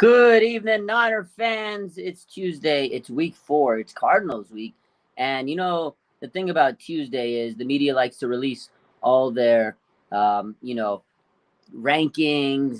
Good evening, Niner fans. It's Tuesday. It's week 4. It's Cardinals week. And the thing about Tuesday is the media likes to release all their, rankings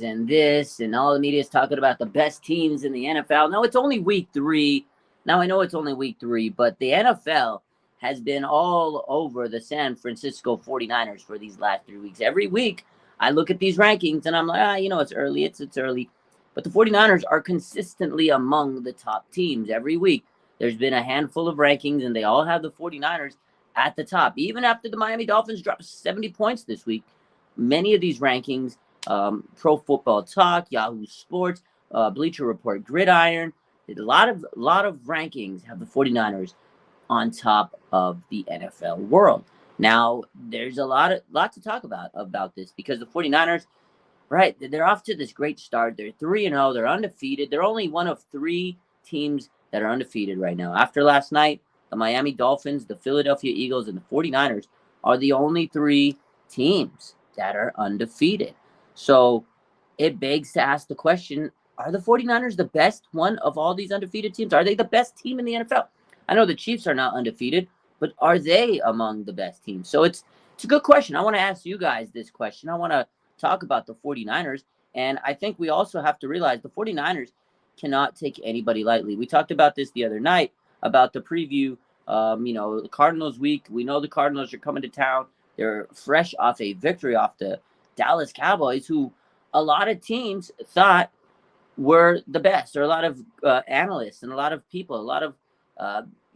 and this, and all the media is talking about the best teams in the NFL. No, it's only week 3. Now, I know it's only week 3, but the NFL has been all over the San Francisco 49ers for these last 3 weeks. Every week, I look at these rankings and I'm like, it's early. It's early. But the 49ers are consistently among the top teams every week. There's been a handful of rankings, and they all have the 49ers at the top. Even after the Miami Dolphins dropped 70 points this week, many of these rankings, Pro Football Talk, Yahoo Sports, Bleacher Report, Gridiron, a lot of rankings have the 49ers on top of the NFL world. Now, there's a lot to talk about this because the 49ers, right, they're off to this great start. They're 3-0. They're undefeated. They're only one of 3 teams that are undefeated right now. After last night, the Miami Dolphins, the Philadelphia Eagles, and the 49ers are the only 3 teams that are undefeated. So it begs to ask the question, are the 49ers the best one of all these undefeated teams? Are they the best team in the NFL? I know the Chiefs are not undefeated, but are they among the best teams? So it's a good question. I want to ask you guys this question. I want to talk about the 49ers. And I think we also have to realize the 49ers cannot take anybody lightly. We talked about this the other night about the preview, the Cardinals week. We know the Cardinals are coming to town. They're fresh off a victory off the Dallas Cowboys, who a lot of teams thought were the best, or a lot of analysts and a lot of people, a lot of,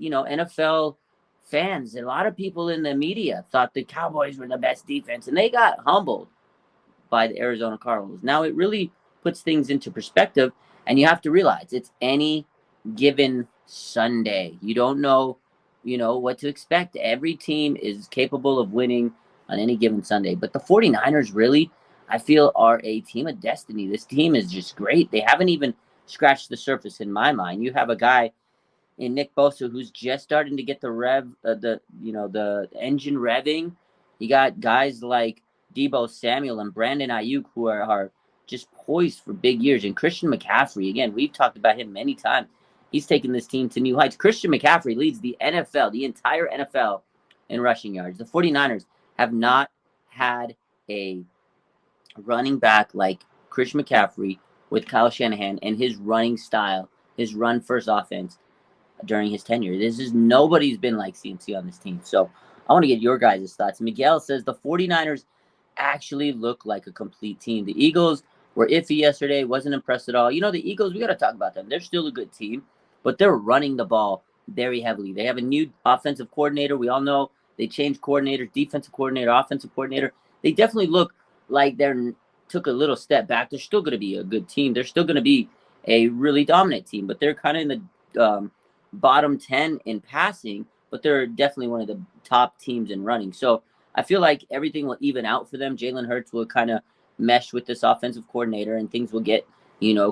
NFL fans, a lot of people in the media thought the Cowboys were the best defense, and they got humbled by the Arizona Cardinals. Now it really puts things into perspective, and you have to realize it's any given Sunday. You don't know, what to expect. Every team is capable of winning on any given Sunday. But the 49ers really, I feel, are a team of destiny. This team is just great. They haven't even scratched the surface in my mind. You have a guy in Nick Bosa who's just starting to get the engine revving. You got guys like Deebo Samuel and Brandon Ayuk who are just poised for big years. And Christian McCaffrey, again, we've talked about him many times. He's taken this team to new heights. Christian McCaffrey leads the NFL, the entire NFL, in rushing yards. The 49ers have not had a running back like Christian McCaffrey with Kyle Shanahan and his running style, his run-first offense during his tenure. Nobody's been like CMC on this team. So I want to get your guys' thoughts. Miguel says the 49ers actually look like a complete team. The Eagles were iffy yesterday, wasn't impressed at all. The Eagles, we got to talk about them. They're still a good team, but they're running the ball very heavily. They have a new offensive coordinator. We all know they changed coordinators, defensive coordinator, offensive coordinator. They definitely look like they're took a little step back. They're still going to be a good team. They're still going to be a really dominant team, but they're kind of in the bottom 10 in passing, but they're definitely one of the top teams in running. So I feel like everything will even out for them. Jalen Hurts will kind of mesh with this offensive coordinator, and things will get,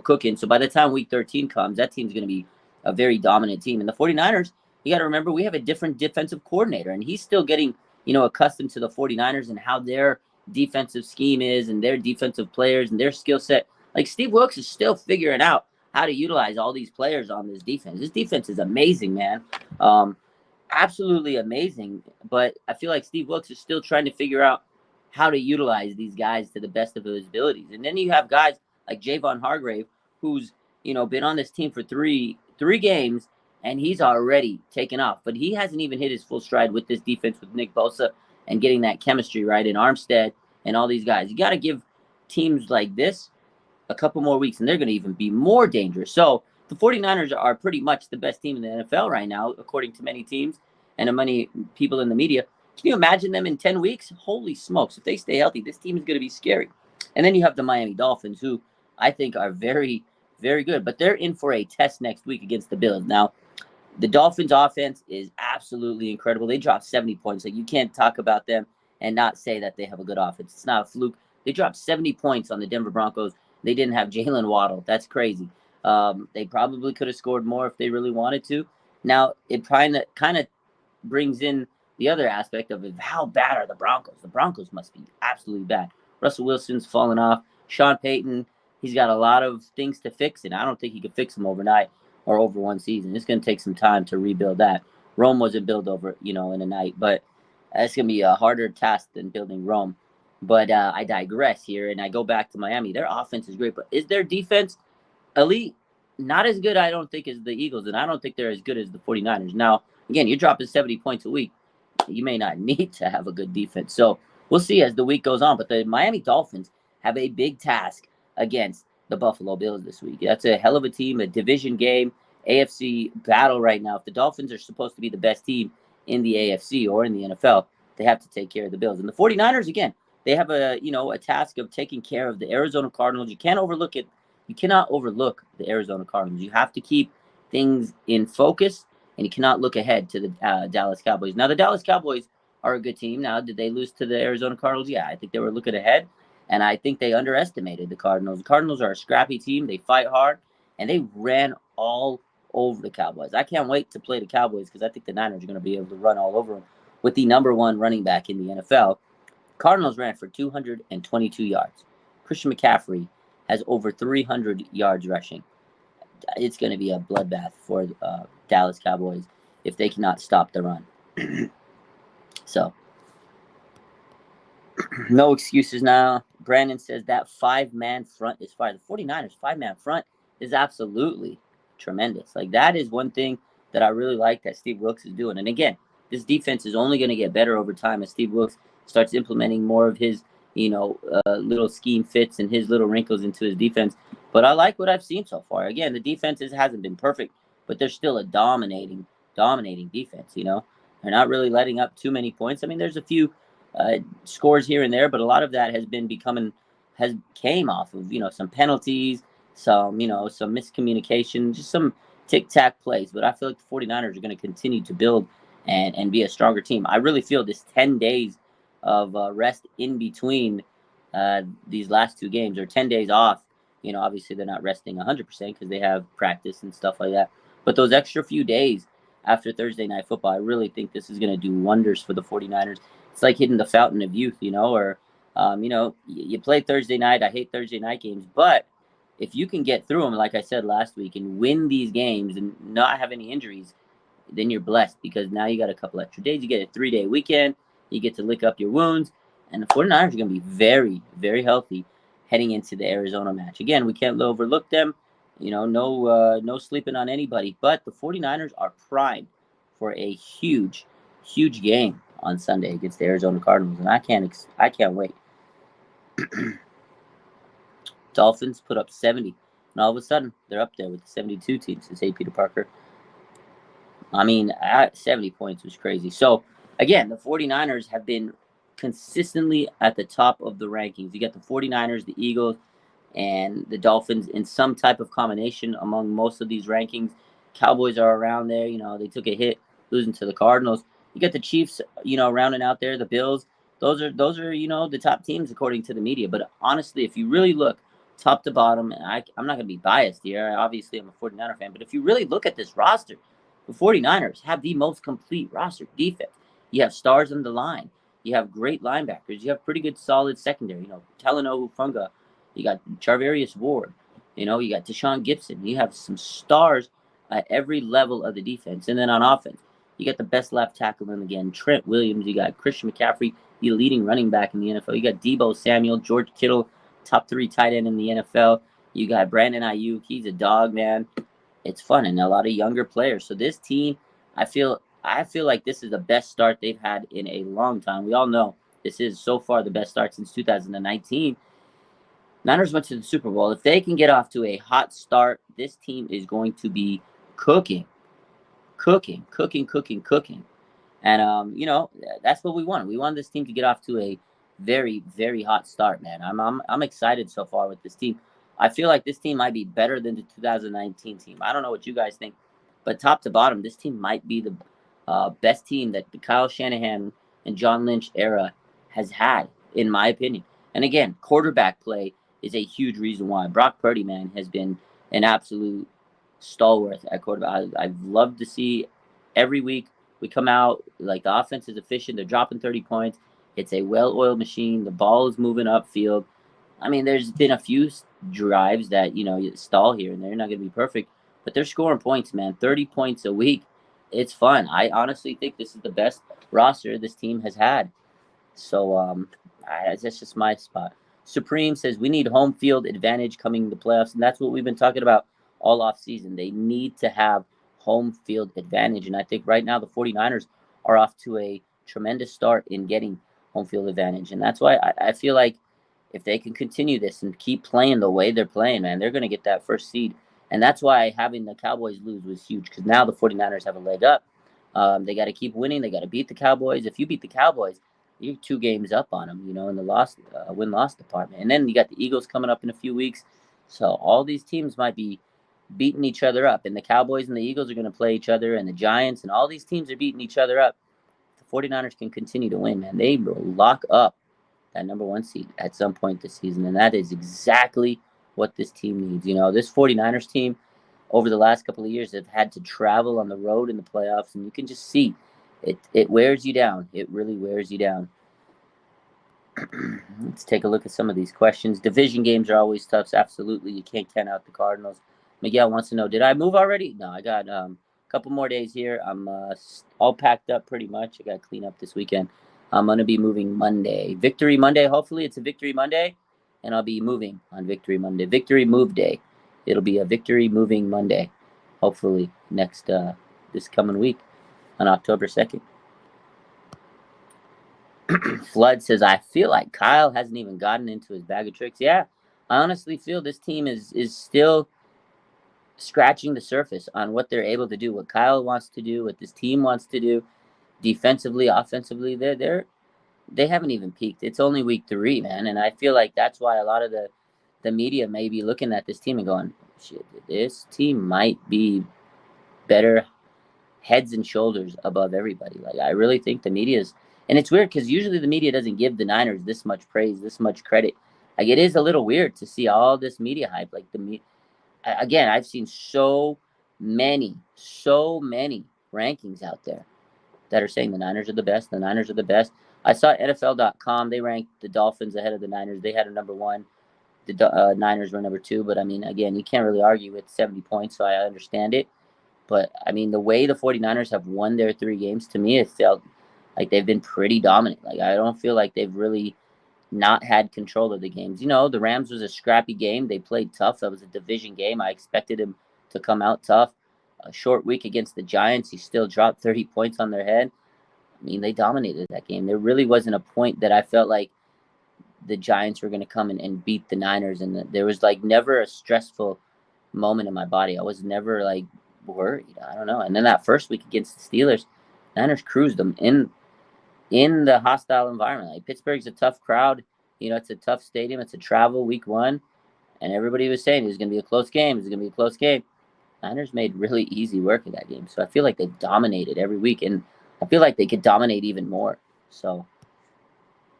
cooking. So by the time week 13 comes, that team's going to be a very dominant team. And the 49ers, you got to remember, we have a different defensive coordinator, and he's still getting, accustomed to the 49ers and how their defensive scheme is and their defensive players and their skill set. Like Steve Wilkes is still figuring out how to utilize all these players on this defense. This defense is amazing, man. Absolutely amazing. But I feel like Steve Wilkes is still trying to figure out how to utilize these guys to the best of his abilities. And then you have guys like Javon Hargrave, who's, been on this team for three games, and he's already taken off. But he hasn't even hit his full stride with this defense with Nick Bosa and getting that chemistry right in Armstead and all these guys. You got to give teams like this a couple more weeks, and they're going to even be more dangerous. So the 49ers are pretty much the best team in the NFL right now, according to many teams and many people in the media. Can you imagine them in 10 weeks? Holy smokes. If they stay healthy, this team is going to be scary. And then you have the Miami Dolphins, who I think are very, very good. But they're in for a test next week against the Bills. Now, the Dolphins' offense is absolutely incredible. They dropped 70 points. Like, you can't talk about them and not say that they have a good offense. It's not a fluke. They dropped 70 points on the Denver Broncos. They didn't have Jalen Waddle. That's crazy. They probably could have scored more if they really wanted to. Now, it kind of brings in the other aspect of it. How bad are the Broncos? The Broncos must be absolutely bad. Russell Wilson's fallen off. Sean Payton, he's got a lot of things to fix, and I don't think he could fix them overnight or over one season. It's going to take some time to rebuild that. Rome wasn't built over, in a night, but it's going to be a harder task than building Rome. But I digress here, and I go back to Miami. Their offense is great, but is their defense elite? Not as good, I don't think, as the Eagles, and I don't think they're as good as the 49ers. Now, again, you're dropping 70 points a week. You may not need to have a good defense. So we'll see as the week goes on. But the Miami Dolphins have a big task against the Buffalo Bills this week. That's a hell of a team, a division game, AFC battle right now. If the Dolphins are supposed to be the best team in the AFC or in the NFL, they have to take care of the Bills. And the 49ers, again, they have a task of taking care of the Arizona Cardinals. You can't overlook it. You cannot overlook the Arizona Cardinals. You have to keep things in focus, and you cannot look ahead to the Dallas Cowboys. Now, the Dallas Cowboys are a good team. Now, did they lose to the Arizona Cardinals? Yeah, I think they were looking ahead, and I think they underestimated the Cardinals. The Cardinals are a scrappy team. They fight hard, and they ran all over the Cowboys. I can't wait to play the Cowboys because I think the Niners are going to be able to run all over them with the number one running back in the NFL. Cardinals ran for 222 yards. Christian McCaffrey has over 300 yards rushing. It's going to be a bloodbath for Dallas Cowboys if they cannot stop the run. So, no excuses now. Brandon says that 5-man front is fire. The 49ers 5-man front is absolutely tremendous. Like, that is one thing that I really like that Steve Wilks is doing. And again, this defense is only going to get better over time as Steve Wilks starts implementing more of his, little scheme fits and his little wrinkles into his defense. But I like what I've seen so far. Again, the defense hasn't been perfect, but they're still a dominating defense. They're not really letting up too many points. I mean, there's a few scores here and there, but a lot of that came off of some penalties, some miscommunication, just some tic-tac plays. But I feel like the 49ers are going to continue to build and be a stronger team. I really feel this 10 days of rest in between these last two games, or 10 days off. Obviously they're not resting 100% because they have practice and stuff like that. But those extra few days after Thursday Night Football, I really think this is going to do wonders for the 49ers. It's like hitting the fountain of youth, or, you play Thursday night. I hate Thursday night games, but if you can get through them, like I said last week, and win these games and not have any injuries, then you're blessed because now you got a couple extra days. You get a 3-day weekend. You get to lick up your wounds. And the 49ers are going to be very, very healthy heading into the Arizona match. Again, we can't overlook them. No sleeping on anybody. But the 49ers are primed for a huge, huge game on Sunday against the Arizona Cardinals. And I can't wait. Dolphins put up 70. And all of a sudden, they're up there with the 72 teams, to say Peter Parker. I mean, 70 points was crazy. So, again, the 49ers have been consistently at the top of the rankings. You got the 49ers, the Eagles, and the Dolphins in some type of combination among most of these rankings. Cowboys are around there. They took a hit losing to the Cardinals. You got the Chiefs, rounding out there, the Bills. Those are the top teams according to the media. But honestly, if you really look top to bottom, and I'm not going to be biased here. Obviously, I'm a 49er fan. But if you really look at this roster, the 49ers have the most complete roster. Defense. You have stars on the line. You have great linebackers. You have pretty good, solid secondary. Talanoa Hufanga. You got Charvarius Ward. You got Deshaun Gibson. You have some stars at every level of the defense. And then on offense, you got the best left tackle in the game, Trent Williams. You got Christian McCaffrey, the leading running back in the NFL. You got Deebo Samuel, George Kittle, top 3 tight end in the NFL. You got Brandon Ayuk. He's a dog, man. It's fun, and a lot of younger players. So this team, I feel like this is the best start they've had in a long time. We all know this is so far the best start since 2019. Niners went to the Super Bowl. If they can get off to a hot start, this team is going to be cooking. And that's what we want. We want this team to get off to a very, very hot start, man. I'm excited so far with this team. I feel like this team might be better than the 2019 team. I don't know what you guys think, but top to bottom, this team might be the best team that the Kyle Shanahan and John Lynch era has had, in my opinion. And again, quarterback play is a huge reason why. Brock Purdy, man, has been an absolute stalwart at quarterback. I've loved to see every week we come out, like, the offense is efficient. They're dropping 30 points. It's a well-oiled machine. The ball is moving upfield. I mean, there's been a few drives that, you stall here and they're not going to be perfect, but they're scoring points, man. 30 points a week. It's fun. I honestly think this is the best roster this team has had. So that's just my spot. Supreme says we need home field advantage coming the playoffs, and that's what we've been talking about all off season. They need to have home field advantage, and I think right now the 49ers are off to a tremendous start in getting home field advantage, and that's why I feel like if they can continue this and keep playing the way they're playing, man, they're going to get that first seed. And that's why having the Cowboys lose was huge, because now the 49ers have a leg up. They got to keep winning. They got to beat the Cowboys. If you beat the Cowboys, you're 2 games up on them, in the win-loss department. And then you got the Eagles coming up in a few weeks. So all these teams might be beating each other up. And the Cowboys and the Eagles are going to play each other, and the Giants and all these teams are beating each other up. The 49ers can continue to win, man. They will lock up that number 1 seed at some point this season. And that is exactly what this team needs. This 49ers team over the last couple of years have had to travel on the road in the playoffs, and you can just see it wears you down. It really wears you down. Let's take a look at some of these questions. Division games are always tough. So absolutely, you can't count out the Cardinals. Miguel wants to know, did I move already? No, I got a couple more days here. I'm all packed up pretty much. I got to clean up this weekend. I'm going to be moving Monday. Victory Monday. Hopefully it's a Victory Monday, and I'll be moving on Victory Monday. Victory Move Day. It'll be a Victory Moving Monday, hopefully this coming week on October 2nd. Flood says, I feel like Kyle hasn't even gotten into his bag of tricks. Yeah, I honestly feel this team is still scratching the surface on what they're able to do, what Kyle wants to do, what this team wants to do, defensively, offensively. They haven't even peaked. It's only week 3, man, and I feel like that's why a lot of the media may be looking at this team and going, shit, this team might be better heads and shoulders above everybody. Like, I really think the media's, and it's weird because usually the media doesn't give the Niners this much praise, this much credit. Like, it is a little weird to see all this media hype. Like, again, I've seen so many rankings out there that are saying the Niners are the best. The Niners are the best. I saw NFL.com. They ranked the Dolphins ahead of the Niners. They had a number 1. The Niners were number 2. But, I mean, again, you can't really argue with 70 points, so I understand it. But, I mean, the way the 49ers have won their 3 games, to me, it felt like they've been pretty dominant. Like, I don't feel like they've really not had control of the games. The Rams was a scrappy game. They played tough. That was a division game. I expected him to come out tough. A short week against the Giants, he still dropped 30 points on their head. I mean, they dominated that game. There really wasn't a point that I felt like the Giants were going to come and beat the Niners. And there was, like, never a stressful moment in my body. I was never, like, worried. I don't know. And then that first week against the Steelers, Niners cruised them in the hostile environment. Like, Pittsburgh's a tough crowd. It's a tough stadium. It's a travel week 1. And everybody was saying it was going to be a close game. It's going to be a close game. Niners made really easy work of that game. So I feel like they dominated every week. And I feel like they could dominate even more. So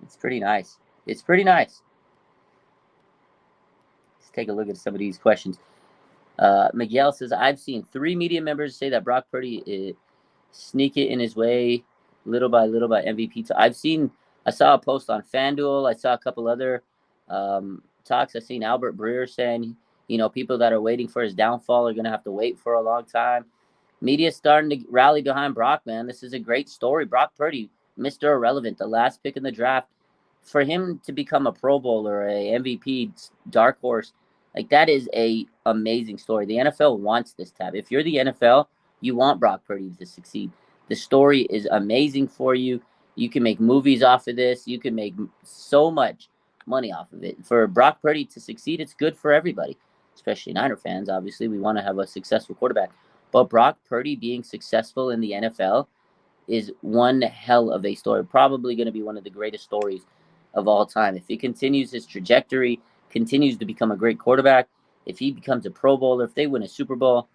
it's pretty nice. It's pretty nice. Let's take a look at some of these questions. Miguel says, I've seen 3 media members say that Brock Purdy sneak it in his way little by little by MVP. I saw a post on FanDuel. I saw a couple other talks. I've seen Albert Breer saying, people that are waiting for his downfall are going to have to wait for a long time. Media's starting to rally behind Brock, man. This is a great story. Brock Purdy, Mr. Irrelevant, the last pick in the draft. For him to become a Pro Bowler, a MVP, dark horse, like, that is a amazing story. The NFL wants this tab. If you're the NFL, you want Brock Purdy to succeed. The story is amazing for you. You can make movies off of this. You can make so much money off of it. For Brock Purdy to succeed, it's good for everybody, especially Niner fans. Obviously, we want to have a successful quarterback. But Brock Purdy being successful in the NFL is one hell of a story. Probably going to be one of the greatest stories of all time. If he continues his trajectory, continues to become a great quarterback, if he becomes a Pro Bowler, if they win a Super Bowl,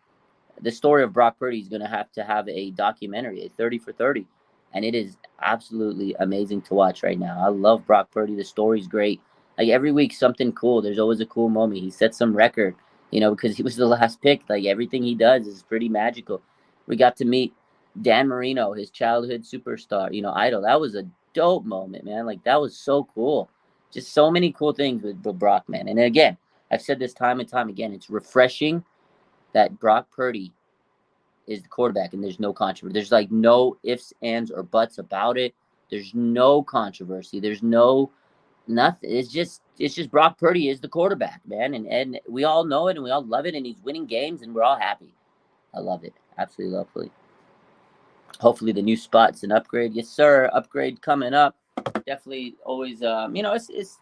the story of Brock Purdy is going to have a documentary, a 30 for 30. And it is absolutely amazing to watch right now. I love Brock Purdy. The story's great. Like, every week, something cool. There's always a cool moment. He set some record, because he was the last pick. Like, everything he does is pretty magical. We got to meet Dan Marino, his childhood superstar, idol. That was a dope moment, man. Like, that was so cool. just so many cool things with Brock, man. And again, I've said this time and time again. It's refreshing that Brock Purdy is the quarterback, and there's no controversy. There's like no ifs, ands, or buts about it. There's no controversy. There's no nothing. It's just Brock Purdy is the quarterback, man, and we all know it and we all love it, and he's winning games, and we're all happy. I love it, absolutely lovely. Hopefully the new spot's an upgrade. Yes, sir. Upgrade coming up. Definitely always. It's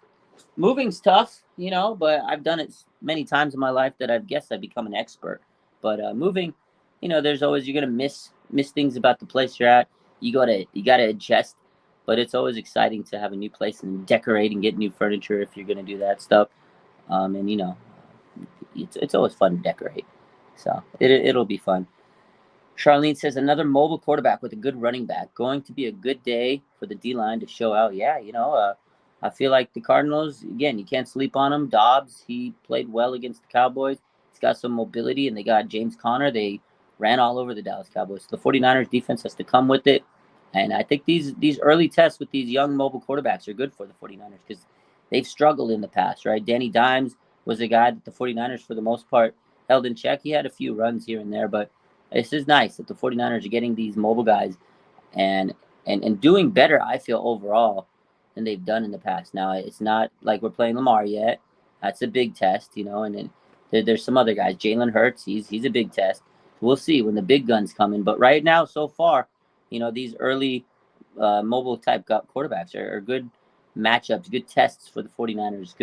moving's tough, but I've done it many times in my life that I've guessed I've become an expert. But moving, there's always you're gonna miss things about the place you're at. You gotta adjust, but it's always exciting to have a new place and decorate and get new furniture if you're gonna do that stuff. And it's always fun to decorate, so it'll be fun. Charlene says another mobile quarterback with a good running back. Going to be a good day for the D line to show out. Yeah, I feel like the Cardinals, again, you can't sleep on them. Dobbs, he played well against the Cowboys. He's got some mobility, and they got James Conner. They ran all over the Dallas Cowboys. So the 49ers defense has to come with it. And I think these early tests with these young mobile quarterbacks are good for the 49ers because they've struggled in the past, right? Danny Dimes was a guy that the 49ers, for the most part, held in check. He had a few runs here and there, but this is nice that the 49ers are getting these mobile guys and doing better, I feel, overall than they've done in the past. Now, it's not like we're playing Lamar yet. That's a big test, and then there's some other guys. Jalen Hurts, he's a big test. We'll see when the big guns come in. But right now, so far, these early mobile-type quarterbacks are good matchups, good tests for the 49ers,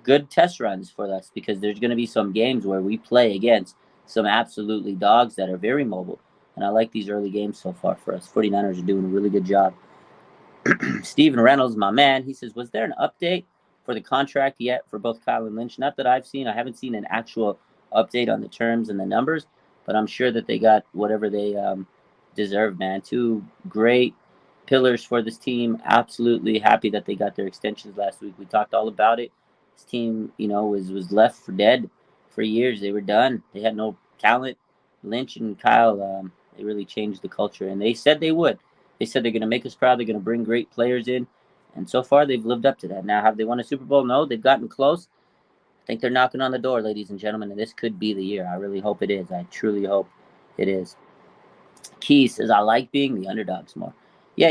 good test runs for us because there's going to be some games where we play against some absolutely dogs that are very mobile. And I like these early games so far for us. 49ers are doing a really good job. Steven Reynolds, my man, he says, was there an update for the contract yet for both Kyle and Lynch? Not that I've seen. I haven't seen an actual update on the terms and the numbers, but I'm sure that they got whatever they deserve, man. Two great pillars for this team. Absolutely happy that they got their extensions last week. We talked all about it. This team, was left for dead for years. They were done. They had no talent. Lynch and Kyle, they really changed the culture, and they said they would. They said they're going to make us proud. They're going to bring great players in, and so far they've lived up to that. Now, have they won a Super Bowl? No, they've gotten close. I think they're knocking on the door, ladies and gentlemen, and this could be the year. I really hope it is. I truly hope it is. Key says, I like being the underdogs more. Yeah,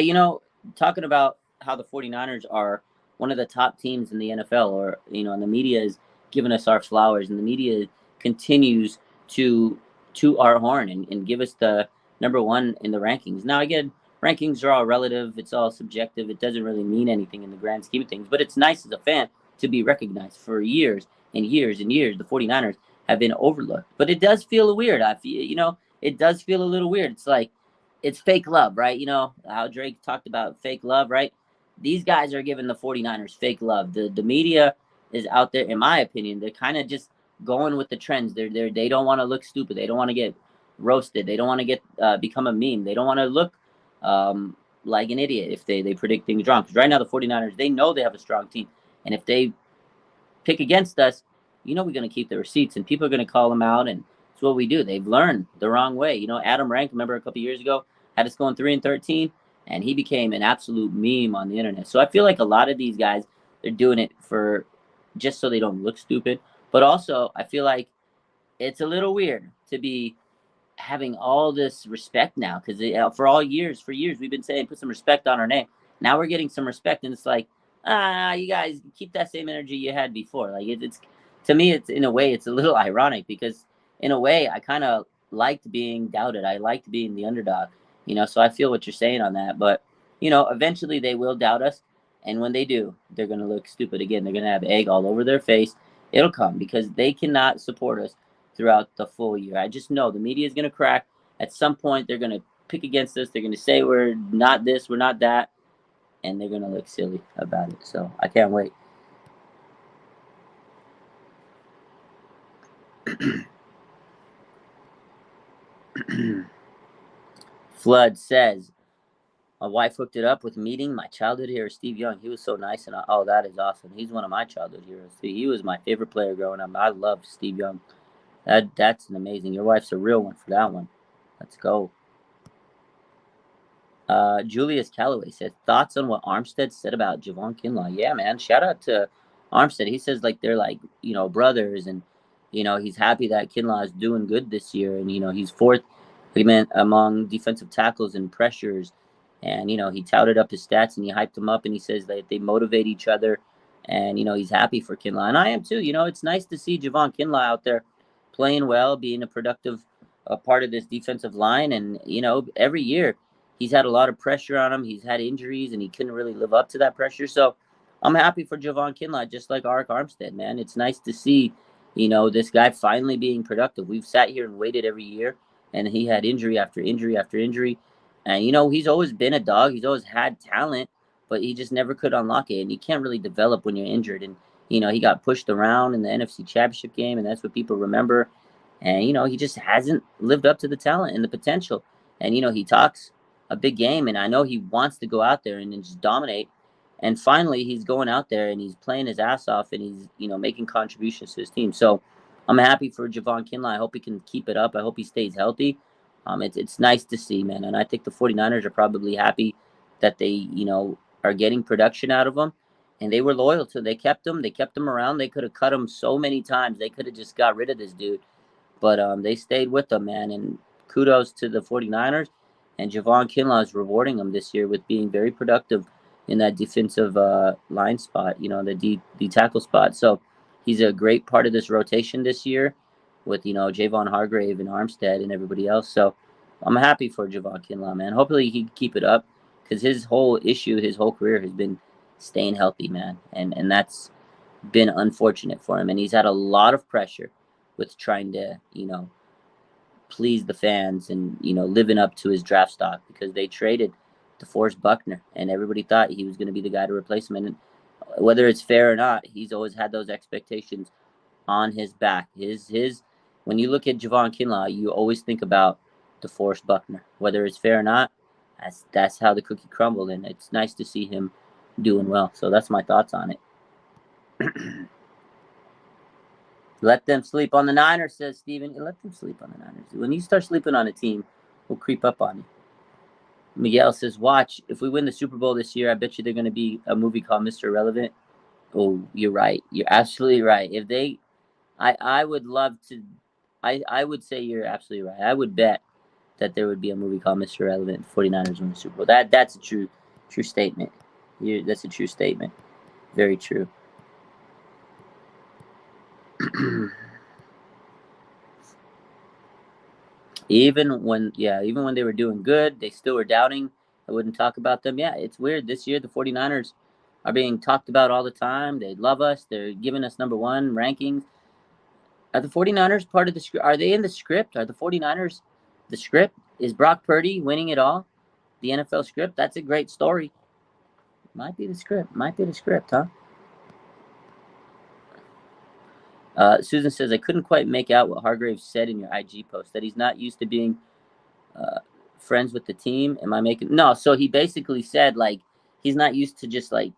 talking about how the 49ers are one of the top teams in the NFL, or, and the media is giving us our flowers, and the media continues to toot our horn and give us the number one in the rankings. Now, again, rankings are all relative. It's all subjective. It doesn't really mean anything in the grand scheme of things, but it's nice as a fan to be recognized. For years and years and years, the 49ers have been overlooked, but it does feel weird. I feel, it does feel a little weird. It's like, it's fake love, right? How Drake talked about fake love, right? These guys are giving the 49ers fake love. The media is out there, in my opinion. They're kind of just going with the trends. They don't want to look stupid. They don't want to get roasted. They don't want to get become a meme. They don't want to look like an idiot if they predict things wrong. Because right now the 49ers, they know they have a strong team. And if they pick against us, we're going to keep the receipts, and people are going to call them out, and it's what we do. They've learned the wrong way. Adam Rank, remember a couple years ago, had us going 3-13, and he became an absolute meme on the internet. So I feel like a lot of these guys, they're doing it for just so they don't look stupid. But also, I feel like it's a little weird to be having all this respect now, because for years, we've been saying put some respect on our name. Now we're getting some respect, and it's like, you guys keep that same energy you had before. Like it's to me, it's in a way, it's a little ironic because in a way, I kind of liked being doubted. I liked being the underdog, so I feel what you're saying on that. But, eventually they will doubt us. And when they do, they're going to look stupid again. They're going to have egg all over their face. It'll come because they cannot support us throughout the full year. I just know the media is going to crack. At some point, they're going to pick against us. They're going to say we're not this, we're not that. And they're going to look silly about it. So I can't wait. Flood says, my wife hooked it up with meeting my childhood hero, Steve Young. He was so nice, and that is awesome. He's one of my childhood heroes. He was my favorite player growing up. I loved Steve Young. That's an amazing. Your wife's a real one for that one. Let's go. Julius Calloway said, thoughts on what Armstead said about Javon Kinlaw? Yeah, man. Shout out to Armstead. He says like they're like, brothers, and he's happy that Kinlaw is doing good this year, and he's fourth among defensive tackles and pressures, and he touted up his stats and he hyped them up, and he says that they motivate each other, and he's happy for Kinlaw, and I am too. It's nice to see Javon Kinlaw out there playing well, being a productive part of this defensive line, and every year he's had a lot of pressure on him. He's had injuries, and he couldn't really live up to that pressure. So I'm happy for Javon Kinlaw, just like Arik Armstead, man. It's nice to see, this guy finally being productive. We've sat here and waited every year, and he had injury after injury after injury. And, he's always been a dog. He's always had talent, but he just never could unlock it. And you can't really develop when you're injured. And, he got pushed around in the NFC Championship game, and that's what people remember. And, he just hasn't lived up to the talent and the potential. And, he talks a big game, and I know he wants to go out there and just dominate. And finally, he's going out there and he's playing his ass off, and he's making contributions to his team. So I'm happy for Javon Kinlaw. I hope he can keep it up. I hope he stays healthy. It's nice to see, man. And I think the 49ers are probably happy that they are getting production out of him, and they were loyal to. They kept him around. They could have cut him so many times. They could have just got rid of this dude, but they stayed with him, man. And kudos to the 49ers. And Javon Kinlaw is rewarding him this year with being very productive in that defensive line spot, the D tackle spot. So he's a great part of this rotation this year with, Javon Hargrave and Armstead and everybody else. So I'm happy for Javon Kinlaw, man. Hopefully he can keep it up, because his whole career has been staying healthy, man. And that's been unfortunate for him. And he's had a lot of pressure with trying to, please the fans and living up to his draft stock, because they traded DeForest Buckner and everybody thought he was going to be the guy to replace him. And whether it's fair or not, he's always had those expectations on his back. His when you look at Javon Kinlaw, you always think about DeForest Buckner. Whether it's fair or not, that's how the cookie crumbled, and it's nice to see him doing well. So that's my thoughts on it. Let them sleep on the Niners, says Steven. Let them sleep on the Niners. When you start sleeping on a team, we'll creep up on you. Miguel says, watch. If we win the Super Bowl this year, I bet you they're going to be a movie called Mr. Irrelevant. Oh, you're right. You're absolutely right. If they, I would love to, I would say you're absolutely right. I would bet that there would be a movie called Mr. Irrelevant. 49ers win the Super Bowl. That's a true statement. That's a true statement. Very true. Even when they were doing good, they still were doubting. I wouldn't talk about them. Yeah, it's weird. This year, the 49ers are being talked about all the time. They love us. They're giving us number one rankings. Are the 49ers part of the script? Are they in the script? Are the 49ers the script? Is Brock Purdy winning it all? The NFL script? That's a great story. Might be the script. Huh? Susan says, I couldn't quite make out what Hargrave said in your IG post, that he's not used to being friends with the team. Am I making... No, so he basically said, like, he's not used to just, like,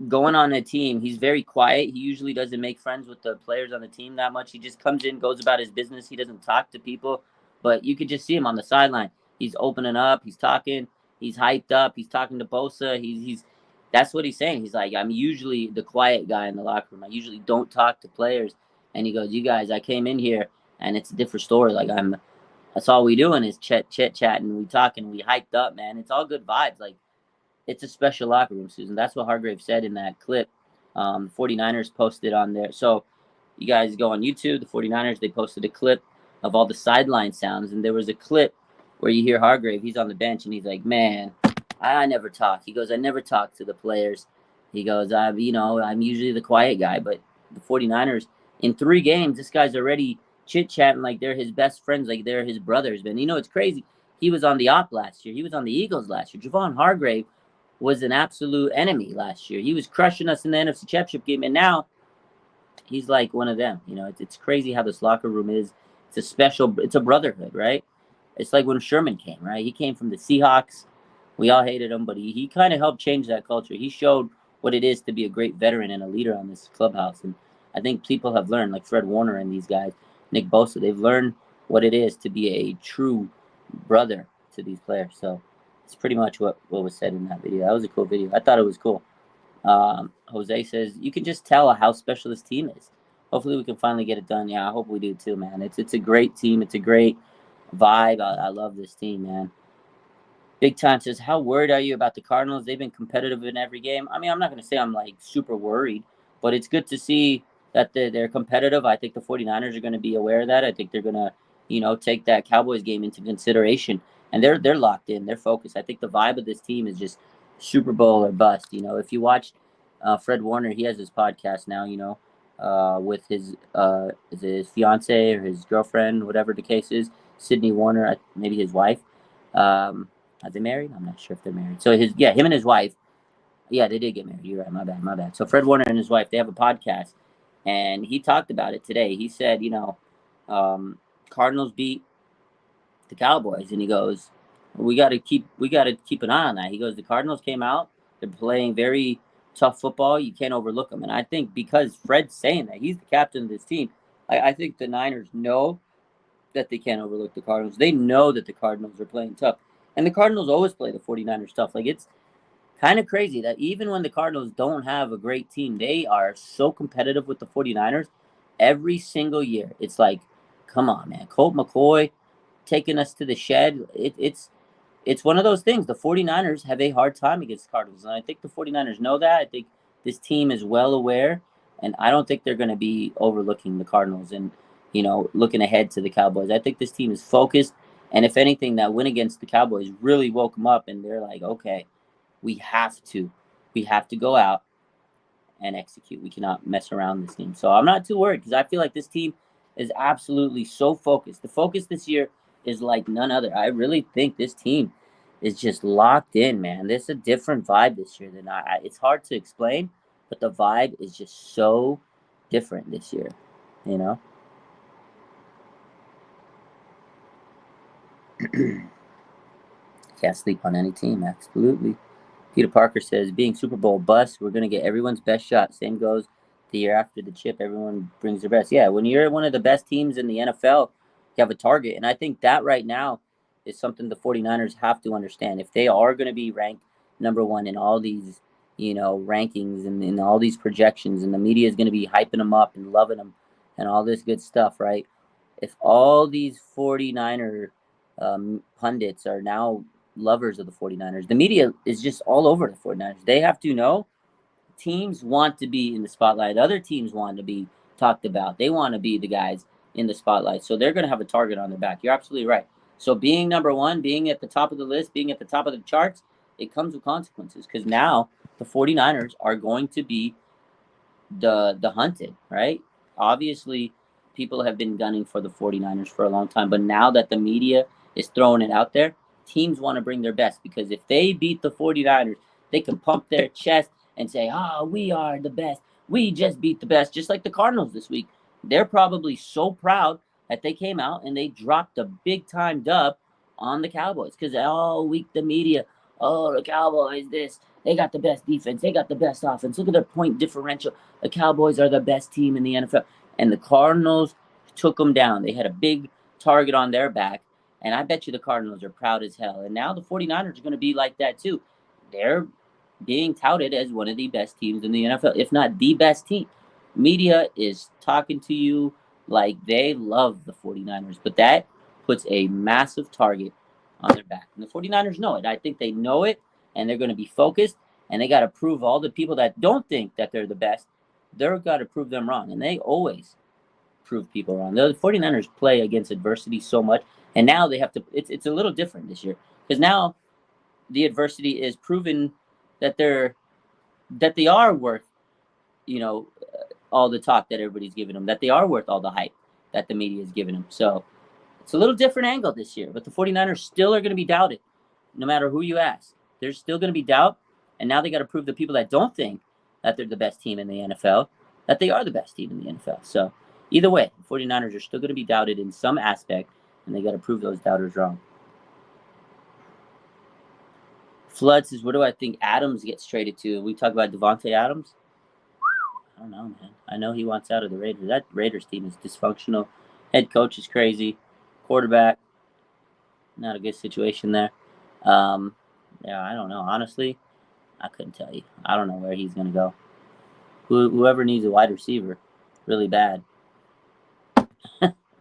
going on a team. He's very quiet. He usually doesn't make friends with the players on the team that much. He just comes in, goes about his business. He doesn't talk to people. But you could just see him on the sideline. He's opening up. He's talking. He's hyped up. He's talking to Bosa. He's that's what he's saying. He's like, I'm usually the quiet guy in the locker room. I usually don't talk to players. And he goes, you guys, I came in here and it's a different story. Like that's all we doing is chit chatting. We talking. We hyped up, man. It's all good vibes. Like, it's a special locker room, Susan. That's what Hargrave said in that clip. 49ers posted on there. So you guys go on YouTube, the 49ers, they posted a clip of all the sideline sounds. And there was a clip where you hear Hargrave. He's on the bench and he's like, man, I never talk. He goes, I never talk to the players. He goes, I'm usually the quiet guy. But the 49ers, in 3 games, this guy's already chit-chatting like they're his best friends, like they're his brothers. Man, it's crazy. He was on the op last year. He was on the Eagles last year. Javon Hargrave was an absolute enemy last year. He was crushing us in the NFC Championship game, and now he's like one of them. It's crazy how this locker room is. It's a brotherhood, right? It's like when Sherman came, right? He came from the Seahawks. We all hated him, but he kind of helped change that culture. He showed what it is to be a great veteran and a leader on this clubhouse. And I think people have learned, like Fred Warner and these guys, Nick Bosa, they've learned what it is to be a true brother to these players. So It's pretty much what was said in that video. That was a cool video. I thought it was cool. Jose says, you can just tell how special this team is. Hopefully we can finally get it done. Yeah, I hope we do too, man. It's a great team. It's a great vibe. I love this team, man. Big Time says, how worried are you about the Cardinals? They've been competitive in every game. I mean, I'm not going to say I'm like super worried, but it's good to see that they're competitive. I think the 49ers are going to be aware of that. I think they're going to, take that Cowboys game into consideration. And they're locked in. They're focused. I think the vibe of this team is just Super Bowl or bust. If you watch Fred Warner, he has his podcast now, with his fiance or his girlfriend, whatever the case is, Sydney Warner, maybe his wife. Are they married? I'm not sure if they're married. So him and his wife, they did get married. You're right. My bad. So Fred Warner and his wife, they have a podcast, and he talked about it today. He said, Cardinals beat the Cowboys, and he goes, we got to keep an eye on that. He goes, the Cardinals came out, they're playing very tough football. You can't overlook them, and I think because Fred's saying that, he's the captain of this team. I think the Niners know that they can't overlook the Cardinals. They know that the Cardinals are playing tough. And the Cardinals always play the 49ers tough. Like, it's kind of crazy that even when the Cardinals don't have a great team, they are so competitive with the 49ers every single year. It's like, come on, man. Colt McCoy taking us to the shed. It's one of those things. The 49ers have a hard time against the Cardinals. And I think the 49ers know that. I think this team is well aware. And I don't think they're going to be overlooking the Cardinals and, looking ahead to the Cowboys. I think this team is focused. And if anything, that win against the Cowboys really woke them up, and they're like, okay, we have to go out and execute. We cannot mess around this team. So I'm not too worried because I feel like this team is absolutely so focused. The focus this year is like none other. I really think this team is just locked in, man. There's a different vibe this year than it's hard to explain, but the vibe is just so different this year, Can't sleep on any team, absolutely. Peter Parker says, being Super Bowl bust, we're going to get everyone's best shot. Same goes the year after the chip. Everyone brings their best. Yeah, when you're one of the best teams in the NFL, you have a target. And I think that right now is something the 49ers have to understand. If they are going to be ranked number one in all these, rankings and in all these projections, and the media is going to be hyping them up and loving them and all this good stuff, right? If all these 49er pundits are now lovers of the 49ers. The media is just all over the 49ers. They have to know teams want to be in the spotlight. Other teams want to be talked about. They want to be the guys in the spotlight. So they're going to have a target on their back. You're absolutely right. So being number one, being at the top of the list, being at the top of the charts, it comes with consequences because now the 49ers are going to be the hunted, right? Obviously, people have been gunning for the 49ers for a long time, but now that the media is throwing it out there, teams want to bring their best because if they beat the 49ers, they can pump their chest and say, we are the best. We just beat the best, just like the Cardinals this week. They're probably so proud that they came out and they dropped a big-time dub on the Cowboys because all week the media, the Cowboys this, they got the best defense. They got the best offense. Look at their point differential. The Cowboys are the best team in the NFL. And the Cardinals took them down. They had a big target on their back. And I bet you the Cardinals are proud as hell. And now the 49ers are going to be like that too. They're being touted as one of the best teams in the NFL, if not the best team. Media is talking to you like they love the 49ers. But that puts a massive target on their back. And the 49ers know it. I think they know it. And they're going to be focused, and they got to prove all the people that don't think that they're the best, they're got to prove them wrong. And they always prove people wrong. The 49ers play against adversity so much, and now they have to, it's a little different this year because now the adversity is proven that they are worth, all the talk that everybody's giving them, that they are worth all the hype that the media is giving them. So it's a little different angle this year, but the 49ers still are going to be doubted no matter who you ask. There's still going to be doubt, and now they got to prove to people that don't think that they're the best team in the NFL, that they are the best team in the NFL. So either way, the 49ers are still going to be doubted in some aspect, and they got to prove those doubters wrong. Flood says, where do I think Adams gets traded to? We talk about Devontae Adams. I don't know, man. I know he wants out of the Raiders. That Raiders team is dysfunctional. Head coach is crazy. Quarterback, not a good situation there. Yeah, I don't know. Honestly, I couldn't tell you. I don't know where he's going to go. Whoever needs a wide receiver really bad.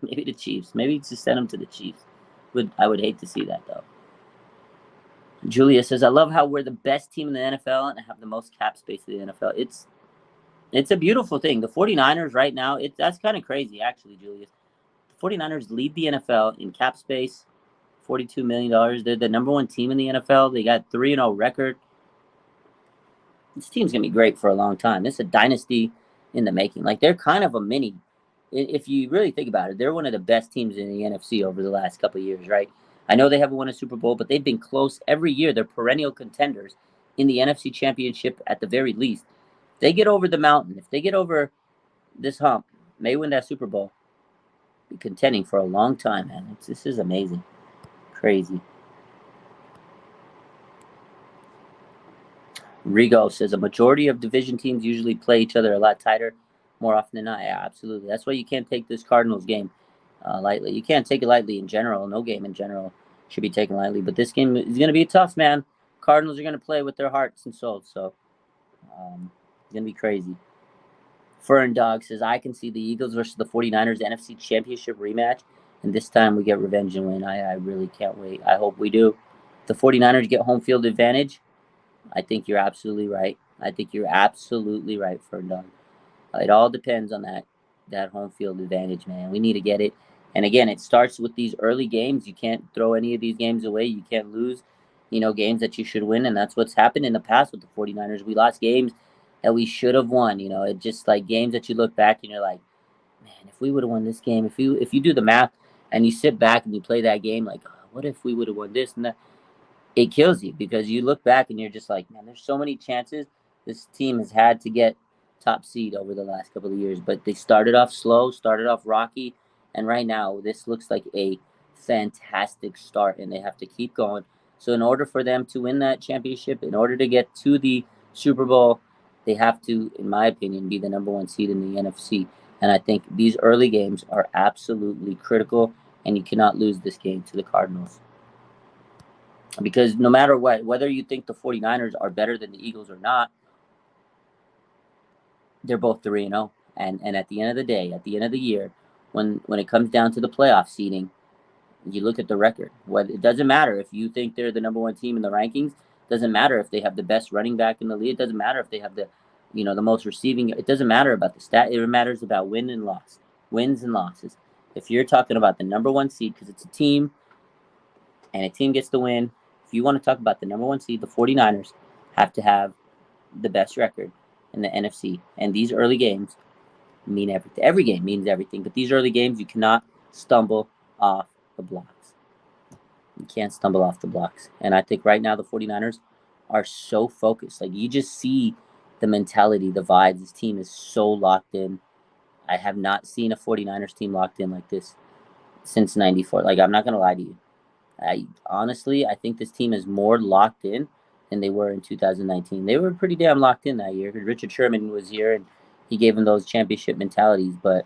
Maybe the Chiefs. Maybe just send him to the Chiefs. I would hate to see that, though. Julia says, I love how we're the best team in the NFL and have the most cap space in the NFL. It's a beautiful thing. The 49ers right now, that's kind of crazy, actually, Julius. The 49ers lead the NFL in cap space, $42 million. They're the number one team in the NFL. They got 3-0 record. This team's going to be great for a long time. This is a dynasty in the making. Like, they're kind of a mini. If you really think about it, they're one of the best teams in the NFC over the last couple of years, right? I know they haven't won a Super Bowl, but they've been close every year. They're perennial contenders in the NFC Championship at the very least. If they get over the mountain, if they get over this hump, may win that Super Bowl, be contending for a long time, man. This is amazing. Crazy. Rigo says a majority of division teams usually play each other a lot tighter more often than not. Yeah, absolutely. That's why you can't take this Cardinals game lightly. You can't take it lightly in general. No game in general should be taken lightly. But this game is going to be tough, man. Cardinals are going to play with their hearts and souls. So it's going to be crazy. Fern Dog says, I can see the Eagles versus the 49ers NFC Championship rematch. And this time we get revenge and win. I really can't wait. I hope we do. The 49ers get home field advantage. I think you're absolutely right. I think you're absolutely right, Fern Dog. It all depends on that home field advantage, man. We need to get it. And again, it starts with these early games. You can't throw any of these games away. You can't lose, games that you should win. And that's what's happened in the past with the 49ers. We lost games that we should have won. It just like games that you look back and you're like, man, if we would have won this game, if you do the math and you sit back and you play that game, like, oh, what if we would have won this and that? It kills you because you look back and you're just like, man, there's so many chances this team has had to get top seed over the last couple of years, but they started off slow, started off rocky, and right now this looks like a fantastic start, and they have to keep going. So in order for them to win that championship, in order to get to the Super Bowl, they have to, in my opinion, be the number one seed in the NFC. And I think these early games are absolutely critical, and you cannot lose this game to the Cardinals. Because no matter what, whether you think the 49ers are better than the Eagles or not, they're both 3-0. And at the end of the day, at the end of the year, when it comes down to the playoff seeding, you look at the record. It doesn't matter if you think they're the number one team in the rankings. It doesn't matter if they have the best running back in the league. It doesn't matter if they have the most receiving. It doesn't matter about the stat. It matters about wins and losses. If you're talking about the number one seed, because it's a team, and a team gets the win. If you want to talk about the number one seed, the 49ers have to have the best record in the NFC. And these early games mean everything. Every game means everything. But these early games, you cannot stumble off the blocks. You can't stumble off the blocks. And I think right now the 49ers are so focused. Like, you just see the mentality, the vibes. This team is so locked in. I have not seen a 49ers team locked in like this since 94. Like, I'm not going to lie to you. I think this team is more locked in than they were in 2019. They were pretty damn locked in that year. Richard Sherman was here and he gave them those championship mentalities. But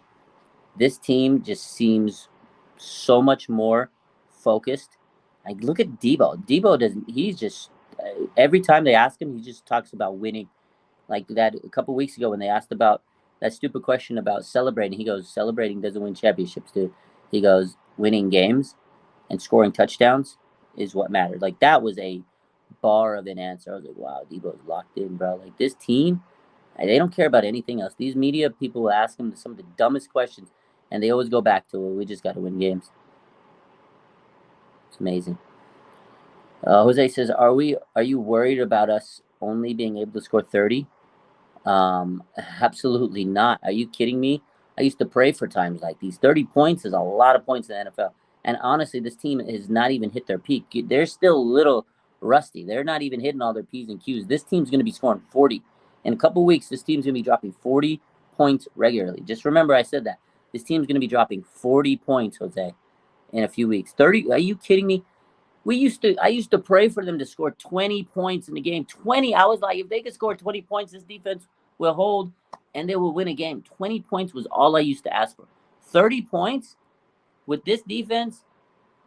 this team just seems so much more focused. Like, look at Debo. Debo doesn't. He's just every time they ask him, he just talks about winning. Like that a couple weeks ago when they asked about that stupid question about celebrating, he goes, "Celebrating doesn't win championships, dude." He goes, "Winning games and scoring touchdowns is what matters." Like, that was a bar of an answer. I was like, wow, Debo's locked in, bro. Like, this team, they don't care about anything else. These media people will ask him some of the dumbest questions, and they always go back to, we just got to win games. It's amazing. Jose says, are you worried about us only being able to score 30? Absolutely not. Are you kidding me? I used to pray for times like these. 30 points is a lot of points in the NFL. And honestly, this team has not even hit their peak. They're still a little rusty. They're not even hitting all their P's and Q's. This team's going to be scoring 40. In a couple weeks, this team's going to be dropping 40 points regularly. Just remember I said that. This team's going to be dropping 40 points, Jose, in a few weeks. 30? Are you kidding me? I used to pray for them to score 20 points in the game. 20. I was like, if they could score 20 points, this defense will hold and they will win a game. 20 points was all I used to ask for. 30 points with this defense,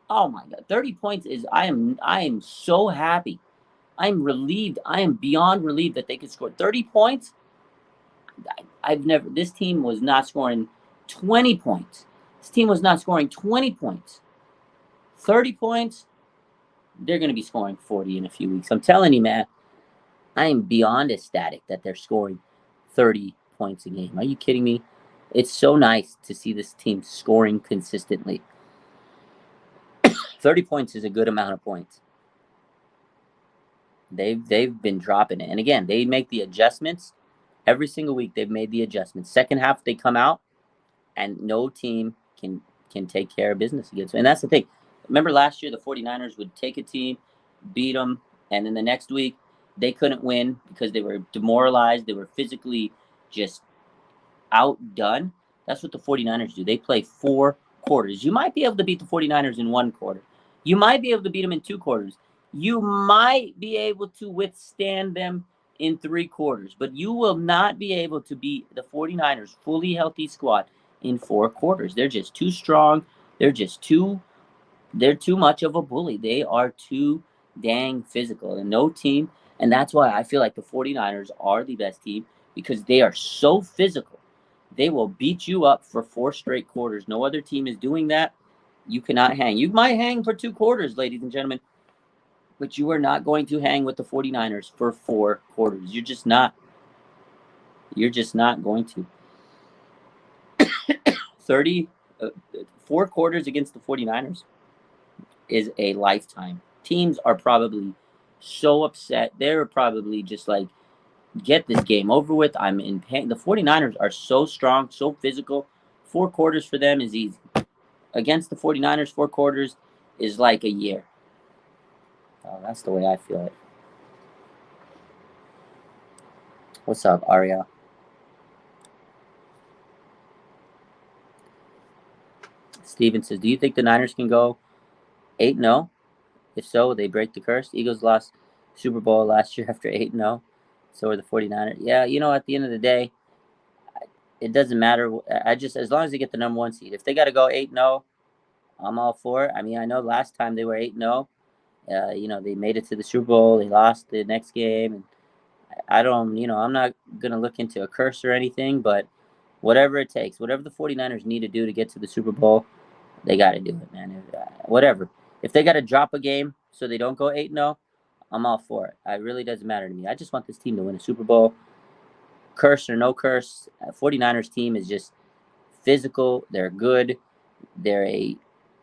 oh my God. 30 points is I am so happy I'm relieved. I am beyond relieved that they could score 30 points. This team was not scoring 20 points. This team was not scoring 20 points. 30 points, they're going to be scoring 40 in a few weeks. I'm telling you, man, I am beyond ecstatic that they're scoring 30 points a game. Are you kidding me? It's so nice to see this team scoring consistently. 30 points is a good amount of points. They've been dropping it. And again, they make the adjustments. Every single week they've made the adjustments. Second half they come out and no team can take care of business against them. And that's the thing. Remember last year the 49ers would take a team, beat them, and then the next week they couldn't win because they were demoralized. They were physically just outdone. That's what the 49ers do. They play 4 quarters. You might be able to beat the 49ers in 1 quarter. You might be able to beat them in 2 quarters. You might be able to withstand them in 3 quarters, but you will not be able to beat the 49ers fully healthy squad in 4 quarters. They're just too strong. They're too much of a bully. They are too dang physical. And no team, and that's why I feel like the 49ers are the best team, because they are so physical. They will beat you up for 4 straight quarters. No other team is doing that. You cannot hang. You might hang for 2 quarters, ladies and gentlemen, but you are not going to hang with the 49ers for 4 quarters. You're just not. You're just not going to. 4 quarters against the 49ers is a lifetime. Teams are probably so upset. They're probably just like, get this game over with. I'm in pain. The 49ers are so strong, so physical. 4 quarters for them is easy. Against the 49ers, 4 quarters is like a year. Oh, that's the way I feel it. What's up, Ariel? Steven says, do you think the Niners can go 8-0? If so, they break the curse. Eagles lost Super Bowl last year after 8-0. So are the 49ers. Yeah, at the end of the day, it doesn't matter. As long as they get the number 1 seed. If they got to go 8-0, I'm all for it. I mean, I know last time they were 8-0. They made it to the Super Bowl. They lost the next game. And I don't, I'm not going to look into a curse or anything, but whatever it takes, whatever the 49ers need to do to get to the Super Bowl, they got to do it, man. Whatever. If they got to drop a game so they don't go 8-0, I'm all for it. It really doesn't matter to me. I just want this team to win a Super Bowl. Curse or no curse, 49ers team is just physical. They're good. They're a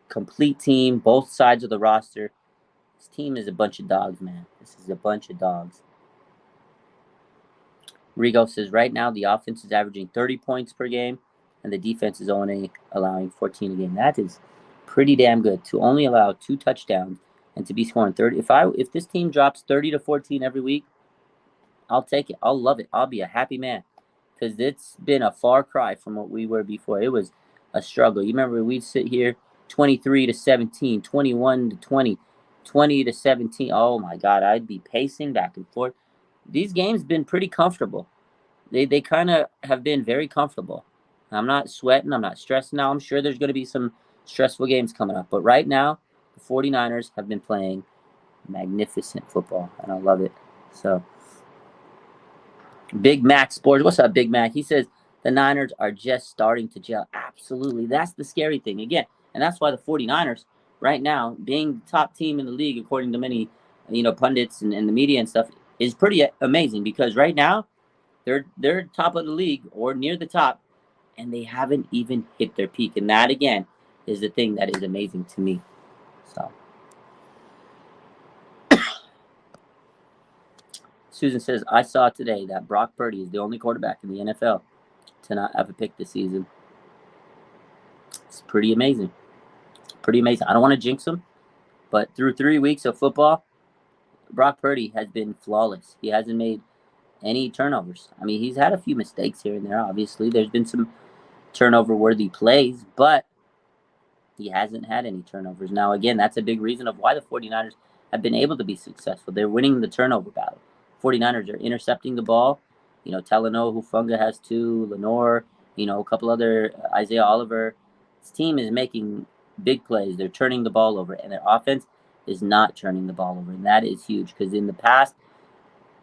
complete team, both sides of the roster. This team is a bunch of dogs, man. This is a bunch of dogs. Rigo says, right now the offense is averaging 30 points per game, and the defense is only allowing 14 a game. That is pretty damn good to only allow 2 touchdowns and to be scoring 30. If this team drops 30 to 14 every week, I'll take it. I'll love it. I'll be a happy man, because it's been a far cry from what we were before. It was a struggle. You remember we'd sit here 23 to 17, 21 to 20, 20 to 17. Oh my God, I'd be pacing back and forth. These games been pretty comfortable. They kind of have been very comfortable. I'm not sweating. I'm not stressing now. I'm sure there's going to be some stressful games coming up. But right now, the 49ers have been playing magnificent football, and I love it. So, Big Mac Sports. What's up, Big Mac? He says the Niners are just starting to gel. Absolutely. That's the scary thing. Again, and that's why the 49ers, right now, being the top team in the league, according to many, pundits and the media and stuff, is pretty amazing, because right now, they're top of the league or near the top, and they haven't even hit their peak. And that, again, is the thing that is amazing to me. So, Susan says, I saw today that Brock Purdy is the only quarterback in the NFL to not have a pick this season. It's pretty amazing. Pretty amazing. I don't want to jinx him, but through 3 weeks of football, Brock Purdy has been flawless. He hasn't made any turnovers. I mean, he's had a few mistakes here and there, obviously. There's been some turnover-worthy plays, but he hasn't had any turnovers. Now, again, that's a big reason of why the 49ers have been able to be successful. They're winning the turnover battle. 49ers are intercepting the ball. Talanoa Hufanga has 2, Lenore, a couple other, Isaiah Oliver. This team is making big plays. They're turning the ball over, and their offense is not turning the ball over. And that is huge because in the past,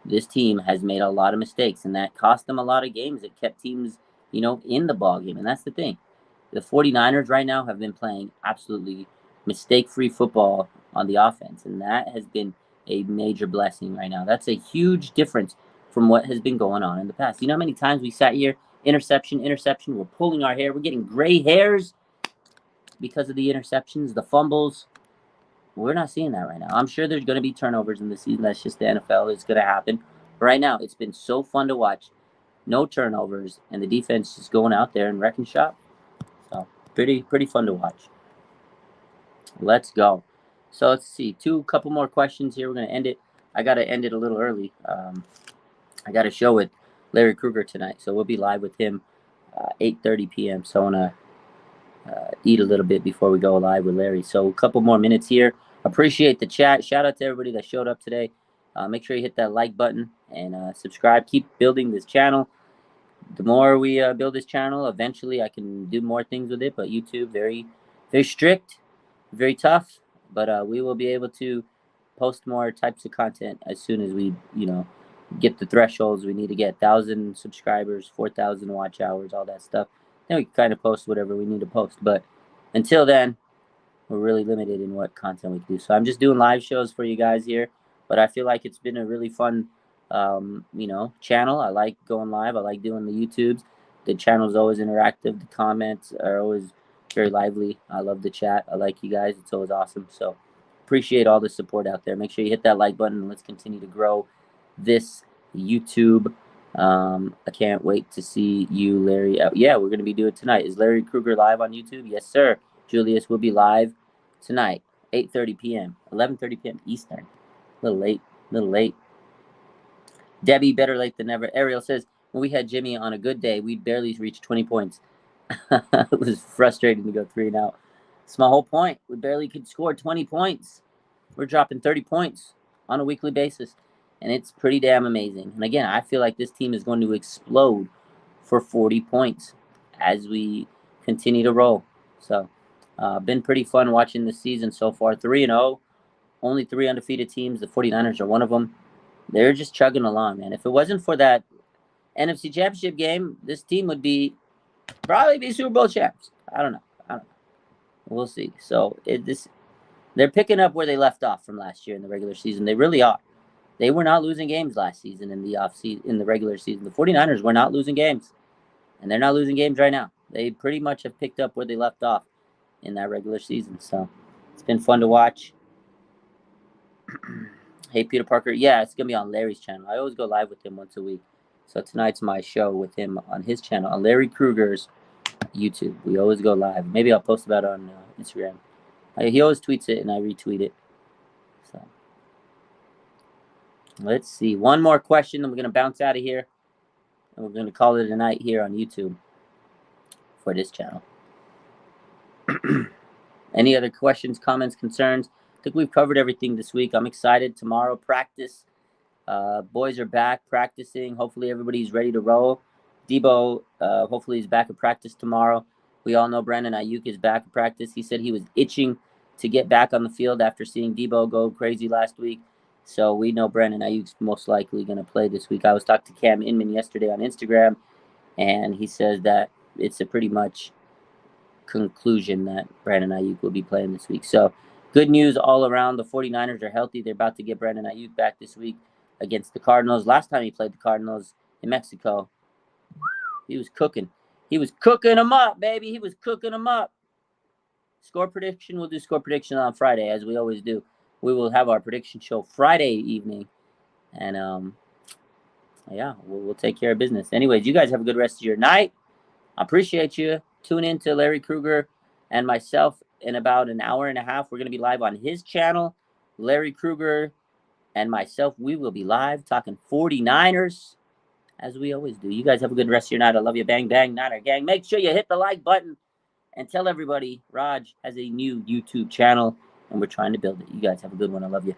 this team has made a lot of mistakes, and that cost them a lot of games. It kept teams, in the ball game. And that's the thing. The 49ers right now have been playing absolutely mistake-free football on the offense, and that has been a major blessing right now. That's a huge difference from what has been going on in the past. You know how many times we sat here, interception, we're pulling our hair, we're getting gray hairs because of the interceptions, the fumbles. We're not seeing that right now. I'm sure there's going to be turnovers in the season. That's just the NFL. It's going to happen. But right now, it's been so fun to watch. No turnovers, and the defense just going out there and wrecking shop. So pretty fun to watch. Let's go. So let's see. Couple more questions here. We're going to end it. I got to end it a little early. I got a show with Larry Krueger tonight, so we'll be live with him 8:30 p.m. So I want to eat a little bit before we go live with Larry. So a couple more minutes here. Appreciate the chat. Shout out to everybody that showed up today. Make sure you hit that like button and subscribe. Keep building this channel. The more we build this channel, eventually I can do more things with it. But YouTube, very, very strict, very tough. But we will be able to post more types of content as soon as we, get the thresholds we need to get. 1,000 subscribers, 4,000 watch hours, all that stuff. Then we can kind of post whatever we need to post. But until then, we're really limited in what content we can do. So I'm just doing live shows for you guys here. But I feel like it's been a really fun, channel. I like going live. I like doing the YouTubes. The channel is always interactive. The comments are always very lively. I love the chat. I like you guys. It's always awesome. So appreciate all the support out there. Make sure you hit that like button and let's continue to grow this YouTube. I can't wait to see you, Larry. Yeah, we're going to be doing it tonight. Is Larry Krueger live on YouTube? Yes, sir. Julius will be live tonight, 8:30 p.m., 11:30 p.m. Eastern. A little late. Debbie, better late than never. Ariel says, when we had Jimmy on a good day, we'd barely reach 20 points. It was frustrating to go 3 and out. It's my whole point. We barely could score 20 points. We're dropping 30 points on a weekly basis, and it's pretty damn amazing. And again, I feel like this team is going to explode for 40 points as we continue to roll. So, been pretty fun watching this season so far. 3-0, only 3 undefeated teams. The 49ers are one of them. They're just chugging along, man. If it wasn't for that NFC Championship game, this team would probably be Super Bowl champs. I don't know. We'll see. So they're picking up where they left off from last year in the regular season. They really are. They were not losing games last season in the regular season. The 49ers were not losing games, and they're not losing games right now. They pretty much have picked up where they left off in that regular season. So it's been fun to watch. Hey, Peter Parker. Yeah, it's going to be on Larry's channel. I always go live with him once a week. So tonight's my show with him on his channel, on Larry Krueger's YouTube. We always go live. Maybe I'll post about it on Instagram. He always tweets it, and I retweet it. So let's see. One more question, and we're going to bounce out of here. And we're going to call it a night here on YouTube for this channel. Any other questions, comments, concerns? I think we've covered everything this week. I'm excited. Tomorrow, practice. Boys are back practicing. Hopefully, everybody's ready to roll. Debo, hopefully, he's back at practice tomorrow. We all know Brandon Ayuk is back at practice. He said he was itching to get back on the field after seeing Debo go crazy last week. So we know Brandon Ayuk's most likely going to play this week. I was talking to Cam Inman yesterday on Instagram, and he says that it's a pretty much conclusion that Brandon Ayuk will be playing this week. So good news all around. The 49ers are healthy. They're about to get Brandon Ayuk back this week against the Cardinals. Last time he played the Cardinals in Mexico, he was cooking. He was cooking them up, baby. He was cooking them up. Score prediction. We'll do score prediction on Friday, as we always do. We will have our prediction show Friday evening. And, yeah, we'll take care of business. Anyways, you guys have a good rest of your night. I appreciate you. Tune in to Larry Krueger and myself in about an hour and a half. We're going to be live on his channel. Larry Krueger and myself, we will be live talking 49ers, as we always do. You guys have a good rest of your night. I love you. Bang, bang, Niner gang. Make sure you hit the like button and tell everybody Raj has a new YouTube channel, and we're trying to build it. You guys have a good one. I love you.